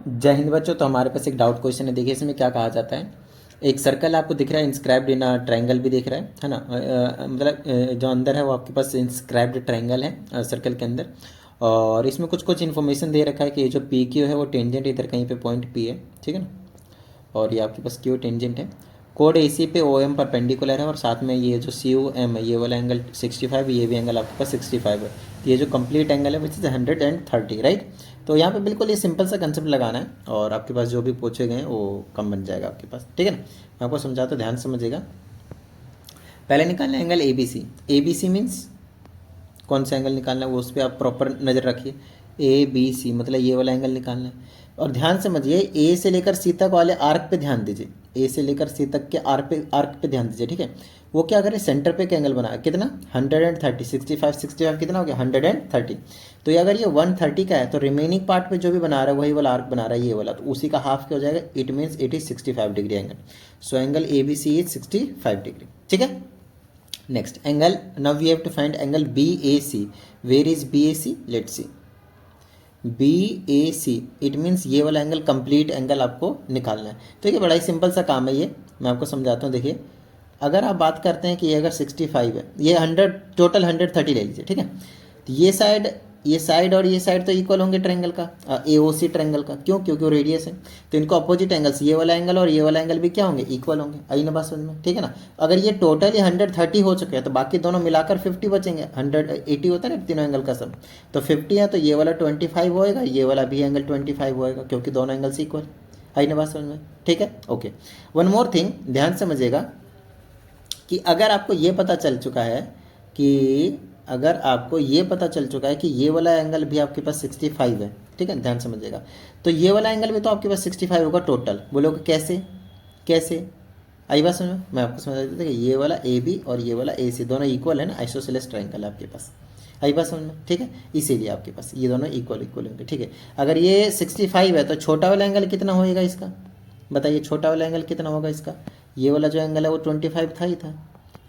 जय हिंद बच्चों। तो हमारे पास एक डाउट क्वेश्चन है। देखिए इसमें क्या कहा जाता है। एक सर्कल आपको दिख रहा है, इंस्क्राइब्ड इन ट्रायंगल भी दिख रहा है ना। मतलब जो अंदर है वो आपके पास इंस्क्राइब्ड ट्रायंगल है सर्कल के अंदर। और इसमें कुछ कुछ इन्फॉर्मेशन दे रखा है कि ये जो पी क्यू है वो टेंजेंट इधर कहीं पे पॉइंट पी है, ठीक है ना। और ये आपके पास क्यू टेंजेंट है। कोड ए सी पे ओ एम परपेंडिकुलर है और साथ में ये जो सी यू एम है ये वाला एंगल 65, ये भी एंगल आपके पास 65 है। तो ये जो कंप्लीट एंगल है विच इज़ 130, राइट। तो यहाँ पे बिल्कुल ये सिंपल सा कंसेप्ट लगाना है और आपके पास जो भी पूछे गए वो कम बन जाएगा आपके पास, ठीक है ना। मैं आपको समझाता हूँ, ध्यान समझिएगा। पहले निकालना है angle A B C. A B C means कौन सा एंगल निकालना है वो उस पर आप प्रॉपर नज़र रखिए। ए बी सी मतलब ये वाला एंगल निकालना है। और ध्यान समझिए, ए से लेकर सी तक वाले आर्क पे ध्यान दीजिए। ए से लेकर सी तक के आर्क पे ध्यान दीजिए, ठीक है। वो क्या करे, सेंटर पे का एंगल बना कितना 130, 65 कितना हो गया 130। तो ये अगर ये 130 का है तो रिमेनिंग पार्ट पे जो भी बना रहा है वही वाला आर्क बना रहा है ये वाला, तो उसी का हाफ क्या हो जाएगा, it means it is 65 degree angle. So angle A B C is 65 degree, ठीक है। Next angle, now we have to find angle BAC. Where is BAC? Let's see. BAC it means ये वाला angle complete angle आपको निकालना है। तो ये बड़ा ही सिंपल सा काम है, ये मैं आपको समझाता हूँ। देखिए अगर आप बात करते हैं कि ये अगर 65 है, ये 100 टोटल 130 ले लीजिए, ठीक है। तो ये साइड और ये साइड तो इक्वल होंगे ट्रायंगल का, AOC ट्रायंगल का। क्यों? क्योंकि वो रेडियस है। तो इनको अपोजिट एंगल्स, ये वाला एंगल और ये वाला एंगल भी क्या होंगे, इक्वल होंगे। आई ना बात समझ में, ठीक है ना। अगर ये टोटली 130 हो चुके हैं तो बाकी दोनों मिलाकर 50 बचेंगे। 180 होता है ना तीनों एंगल का सब, तो 50 है तो ये वाला 25 होएगा, ये वाला भी एंगल 25 होएगा, क्योंकि दोनों एंगल्स इक्वल। आई ना बात समझ में, ठीक है। ओके, वन मोर थिंग ध्यान समझिएगा कि अगर आपको ये पता चल चुका है कि अगर आपको ये पता चल चुका है कि ये वाला एंगल भी आपके पास 65 है, ठीक है, ध्यान समझिएगा। तो ये वाला एंगल भी तो आपके पास 65 होगा टोटल। बोलोगे कैसे? कैसे आई बात समझ में, मैं आपको समझा देता हूँ कि ये वाला ए बी और ये वाला ए सी दोनों इक्वल है ना, आइसोसेलेस ट्रायंगल है आपके पास। आई बात समझ में, ठीक है। इसीलिए आपके पास ये दोनों इक्वल होंगे, ठीक है। अगर ये 65 है तो छोटा वाला एंगल कितना होएगा इसका, बताइए। छोटा वाला एंगल कितना होगा इसका, ये वाला जो एंगल है वो 25 था ही था।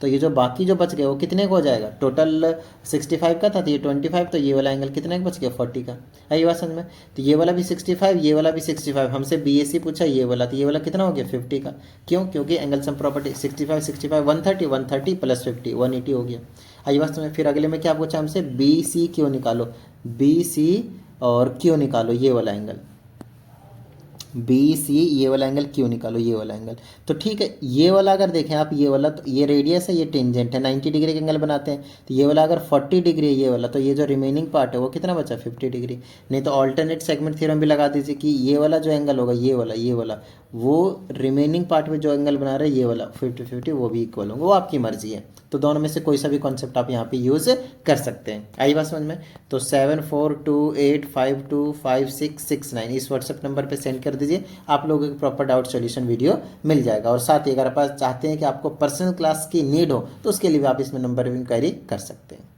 तो ये जो बाकी जो बच गए वो कितने का हो जाएगा, टोटल 65 का था तो ये 25, तो ये वाला एंगल कितने का बच गया 40 का। आई बात समझ में। तो ये वाला भी 65, ये वाला भी 65। हमसे BAC पूछा ये वाला, तो ये वाला कितना हो गया 50 का। क्यों? क्योंकि एंगल सम प्रॉपर्टी 65 65 130 130 प्लस 50 180 हो गया। आई बात समझ में। फिर अगले में क्या पूछा हमसे, BC क्यों निकालो, BC और क्यों निकालो ये वाला एंगल, BC ये वाला एंगल क्यों निकालो ये वाला एंगल। तो ठीक है, ये वाला अगर देखें आप, ये वाला तो ये रेडियस है, ये टेंजेंट है, 90 डिग्री का एंगल बनाते हैं। तो ये वाला अगर 40 डिग्री है ये वाला, तो ये जो रिमेनिंग पार्ट है वो कितना बचा 50 डिग्री। नहीं तो ऑल्टरनेट सेगमेंट थ्योरम भी लगा दीजिए कि ये वाला जो एंगल होगा ये वाला वो रिमेनिंग पार्ट में जो एंगल बना रहे हैं ये वाला 50 वो भी इक्वल होंगे। वो आपकी मर्जी है। तो दोनों में से कोई सा भी कॉन्सेप्ट आप यहाँ पे यूज़ कर सकते हैं। आई बात समझ में। तो 7428525669 इस व्हाट्सएप नंबर पे सेंड कर दीजिए, आप लोगों को प्रॉपर डाउट सॉल्यूशन वीडियो मिल जाएगा। और साथ ही अगर आप चाहते हैं कि आपको पर्सनल क्लास की नीड हो तो उसके लिए भी आप इसमें नंबर इंक्वायरी कर सकते हैं।